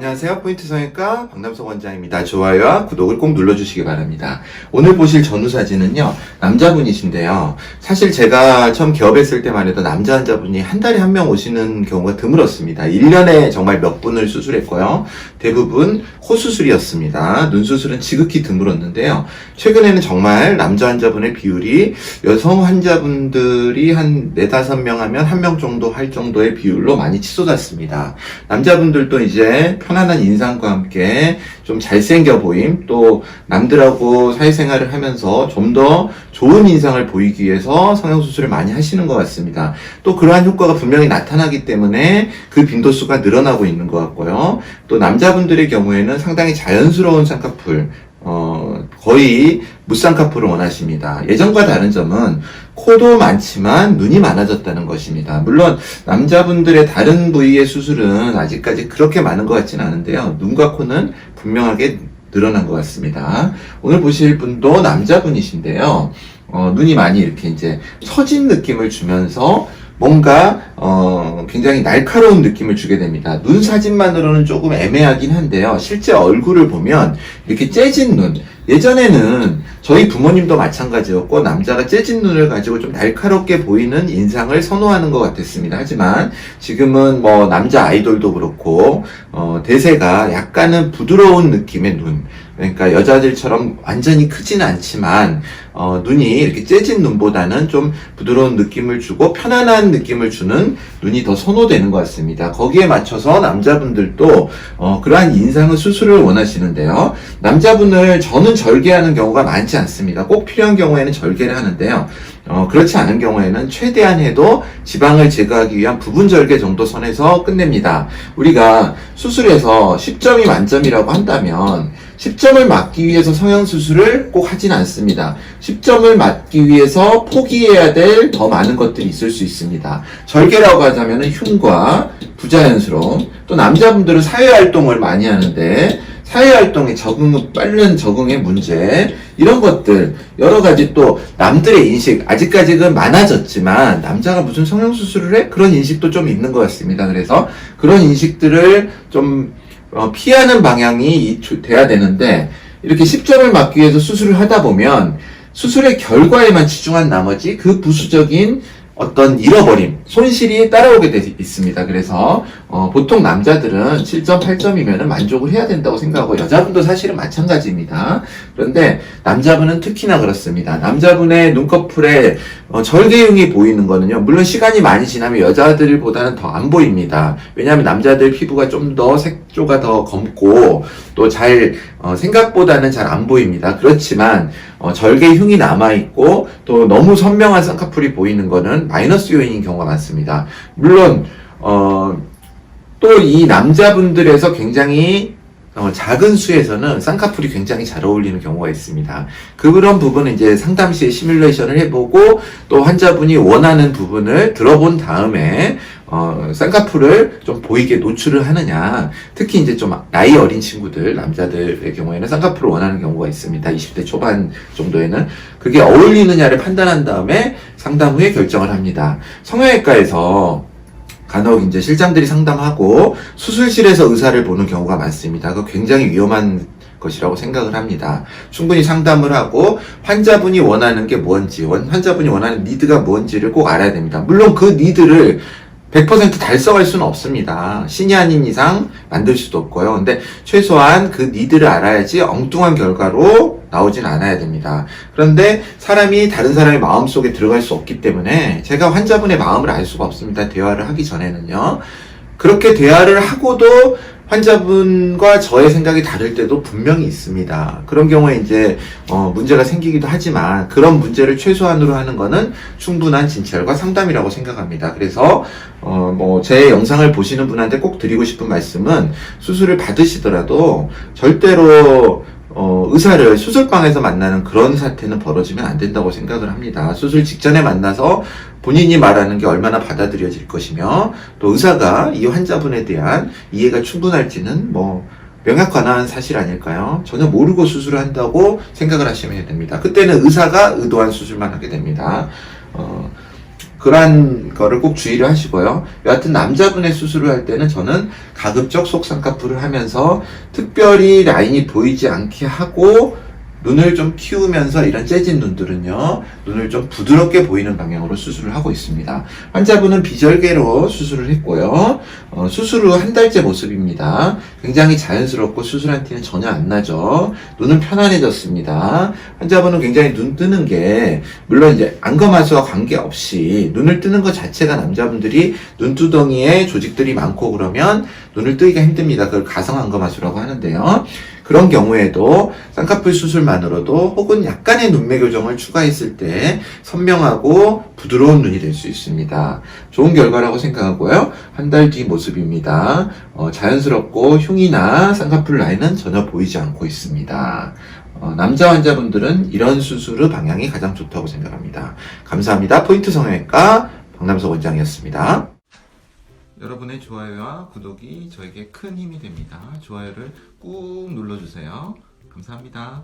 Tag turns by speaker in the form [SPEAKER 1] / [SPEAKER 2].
[SPEAKER 1] 안녕하세요. 포인트 성형외과 박남석 원장입니다. 좋아요와 구독을 꼭 눌러주시기 바랍니다. 오늘 보실 전후 사진은요, 남자분이신데요. 사실 제가 처음 개업했을 때만 해도 남자 환자분이 한 달에 한 명 오시는 경우가 드물었습니다. 1년에 정말 몇 분을 수술했고요. 대부분 코 수술이었습니다. 눈 수술은 지극히 드물었는데요. 최근에는 정말 남자 환자분의 비율이 여성 환자분들이 한 4, 5명 하면 1명 정도 할 정도의 비율로 많이 치솟았습니다. 남자분들도 이제 편안한 인상과 함께 좀 잘생겨 보임, 또 남들하고 사회생활을 하면서 좀 더 좋은 인상을 보이기 위해서 성형수술을 많이 하시는 것 같습니다. 또 그러한 효과가 분명히 나타나기 때문에 그 빈도수가 늘어나고 있는 것 같고요. 또 남자분들의 경우에는 상당히 자연스러운 쌍꺼풀, 거의 무쌍꺼풀을 원하십니다. 예전과 다른 점은 코도 많지만 눈이 많아졌다는 것입니다. 물론 남자분들의 다른 부위의 수술은 아직까지 그렇게 많은 것 같지는 않은데요. 눈과 코는 분명하게 늘어난 것 같습니다. 오늘 보실 분도 남자분이신데요. 눈이 많이 이렇게 이제 처진 느낌을 주면서 뭔가 굉장히 날카로운 느낌을 주게 됩니다. 눈 사진만으로는 조금 애매하긴 한데요. 실제 얼굴을 보면 이렇게 째진 눈, 예전에는 저희 부모님도 마찬가지였고 남자가 째진 눈을 가지고 좀 날카롭게 보이는 인상을 선호하는 것 같았습니다. 하지만 지금은 뭐 남자 아이돌도 그렇고 대세가 약간은 부드러운 느낌의 눈, 그러니까 여자들처럼 완전히 크지는 않지만 눈이 이렇게 째진 눈보다는 좀 부드러운 느낌을 주고 편안한 느낌을 주는 눈이 더 선호되는 것 같습니다. 거기에 맞춰서 남자분들도 그러한 인상의 수술을 원하시는데요. 남자분을 저는 절개하는 경우가 많지 않습니다. 꼭 필요한 경우에는 절개를 하는데요. 그렇지 않은 경우에는 최대한 해도 지방을 제거하기 위한 부분 절개 정도 선에서 끝냅니다. 우리가 수술에서 10점이 만점이라고 한다면 10점을 맞기 위해서 성형수술을 꼭 하진 않습니다. 10점을 맞기 위해서 포기해야 될 더 많은 것들이 있을 수 있습니다. 절개라고 하자면 흉과 부자연스러움, 또 남자분들은 사회활동을 많이 하는데 사회활동의 빠른 적응의 문제, 이런 것들, 여러 가지 또 남들의 인식, 아직까지는 많아졌지만 남자가 무슨 성형수술을 해? 그런 인식도 좀 있는 것 같습니다. 그래서 그런 인식들을 좀 피하는 방향이 돼야 되는데, 이렇게 10점을 맞기 위해서 수술을 하다 보면 수술의 결과에만 치중한 나머지 그 부수적인 어떤 잃어버림, 손실이 따라오게 돼 있습니다. 그래서 보통 남자들은 7점, 8점이면 만족을 해야 된다고 생각하고 여자분도 사실은 마찬가지입니다. 그런데 남자분은 특히나 그렇습니다. 남자분의 눈꺼풀에 절개흉이 보이는 거는요, 물론 시간이 많이 지나면 여자들보다는 더 안 보입니다. 왜냐하면 남자들 피부가 좀 더 색조가 더 검고 또 생각보다는 잘 안 보입니다. 그렇지만 절개흉이 남아있고 또 너무 선명한 쌍꺼풀이 보이는 거는 마이너스 요인인 경우가 많습니다. 물론 또 이 남자분들에서 굉장히 작은 수에서는 쌍꺼풀이 굉장히 잘 어울리는 경우가 있습니다. 그런 부분은 이제 상담 시에 시뮬레이션을 해보고 또 환자분이 원하는 부분을 들어본 다음에 쌍꺼풀을 좀 보이게 노출을 하느냐, 특히 이제 좀 나이 어린 친구들, 남자들의 경우에는 쌍꺼풀을 원하는 경우가 있습니다. 20대 초반 정도에는 그게 어울리느냐를 판단한 다음에 상담 후에 결정을 합니다. 성형외과에서 간혹 이제 실장들이 상담하고 수술실에서 의사를 보는 경우가 많습니다. 그거 굉장히 위험한 것이라고 생각을 합니다. 충분히 상담을 하고 환자분이 원하는 게 뭔지, 환자분이 원하는 니드가 뭔지를 꼭 알아야 됩니다. 물론 그 니드를 100% 달성할 수는 없습니다. 신이 아닌 이상 만들 수도 없고요. 근데 최소한 그 니드를 알아야지 엉뚱한 결과로 나오진 않아야 됩니다. 그런데 사람이 다른 사람의 마음속에 들어갈 수 없기 때문에 제가 환자분의 마음을 알 수가 없습니다. 대화를 하기 전에는요. 그렇게 대화를 하고도 환자분과 저의 생각이 다를 때도 분명히 있습니다. 그런 경우에 이제 문제가 생기기도 하지만 그런 문제를 최소한으로 하는 거는 충분한 진찰과 상담이라고 생각합니다. 그래서 제 영상을 보시는 분한테 꼭 드리고 싶은 말씀은 수술을 받으시더라도 절대로 의사를 수술방에서 만나는 그런 사태는 벌어지면 안 된다고 생각을 합니다. 수술 직전에 만나서 본인이 말하는 게 얼마나 받아들여질 것이며 또 의사가 이 환자분에 대한 이해가 충분할지는 명확한 사실 아닐까요? 전혀 모르고 수술을 한다고 생각을 하시면 됩니다. 그때는 의사가 의도한 수술만 하게 됩니다. 그러한 거를 꼭 주의를 하시고요. 여하튼 남자분의 수술을 할 때는 저는 가급적 속 쌍꺼풀을 하면서 특별히 라인이 보이지 않게 하고 눈을 좀 키우면서 이런 재진 눈들은요, 눈을 좀 부드럽게 보이는 방향으로 수술을 하고 있습니다. 환자분은 비절개로 수술을 했고요. 수술 후 한 달째 모습입니다. 굉장히 자연스럽고 수술한 티는 전혀 안 나죠. 눈은 편안해졌습니다. 환자분은 굉장히 눈 뜨는 게, 물론 이제 안검하수와 관계없이 눈을 뜨는 것 자체가 남자분들이 눈두덩이에 조직들이 많고 그러면 눈을 뜨기가 힘듭니다. 그걸 가성안검하수라고 하는데요. 그런 경우에도 쌍꺼풀 수술만으로도 혹은 약간의 눈매 교정을 추가했을 때 선명하고 부드러운 눈이 될 수 있습니다. 좋은 결과라고 생각하고요. 한 달 뒤 모습입니다. 자연스럽고 흉이나 쌍꺼풀 라인은 전혀 보이지 않고 있습니다. 남자 환자분들은 이런 수술 후 방향이 가장 좋다고 생각합니다. 감사합니다. 포인트 성형외과 박남석 원장이었습니다. 여러분의 좋아요와 구독이 저에게 큰 힘이 됩니다. 좋아요를 꾹 눌러주세요. 감사합니다.